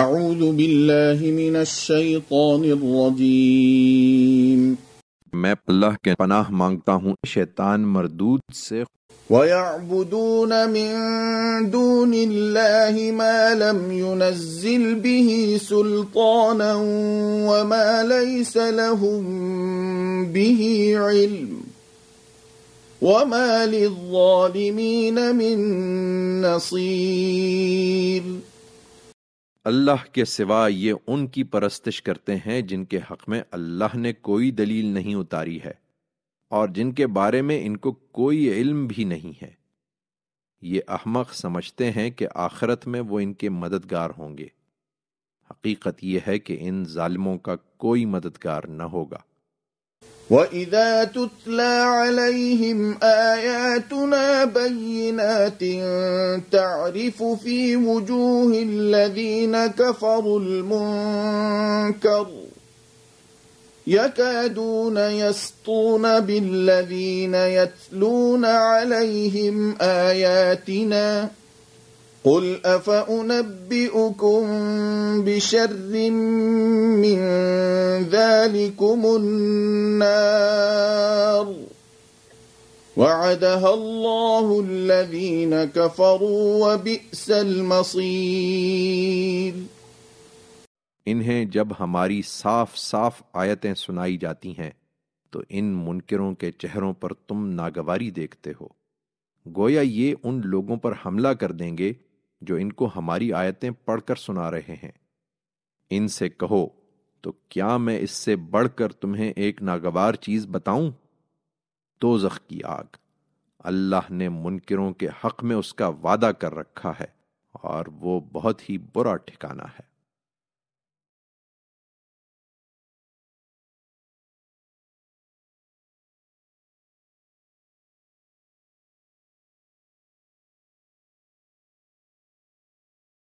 اعوذ باللہ من الشیطان الرجیم میں اللہ کے پناہ مانگتا ہوں شیطان مردود سے۔ وَيَعْبُدُونَ مِن دُونِ اللَّهِ مَا لَمْ يُنَزِّلْ بِهِ سُلْطَانًا وَمَا لَيْسَ لَهُم بِهِ عِلْمٌ وَمَا لِلظَّالِمِينَ مِن نَصِيرٍ۔ اللہ کے سوا یہ ان کی پرستش کرتے ہیں جن کے حق میں اللہ نے کوئی دلیل نہیں اتاری ہے اور جن کے بارے میں ان کو کوئی علم بھی نہیں ہے۔ یہ احمق سمجھتے ہیں کہ آخرت میں وہ ان کے مددگار ہوں گے، حقیقت یہ ہے کہ ان ظالموں کا کوئی مددگار نہ ہوگا۔ وَإِذَا تُتْلَى عَلَيْهِمْ آيَاتُنَا بَيِّنَاتٍ تَعْرِفُ فِي وُجُوهِ الَّذِينَ كَفَرُوا الْمُنكَرَ يَكَادُونَ يَسْطُونَ بِالَّذِينَ يَتْلُونَ عَلَيْهِمْ آيَاتِنَا قُلْ أَفَأُنَبِّئُكُم بِشَرٍّ مِّن ذَلِكُمُ النَّارَ وَعَدَهَا اللَّهُ الَّذِينَ كَفَرُوا وَبِئْسَ الْمَصِيرُ۔ انہیں جب ہماری صاف صاف آیتیں سنائی جاتی ہیں تو ان منکروں کے چہروں پر تم ناگواری دیکھتے ہو، گویا یہ ان لوگوں پر حملہ کر دیں گے جو ان کو ہماری آیتیں پڑھ کر سنا رہے ہیں۔ ان سے کہو تو کیا میں اس سے بڑھ کر تمہیں ایک ناگوار چیز بتاؤں؟ دوزخ کی آگ، اللہ نے منکروں کے حق میں اس کا وعدہ کر رکھا ہے اور وہ بہت ہی برا ٹھکانہ ہے۔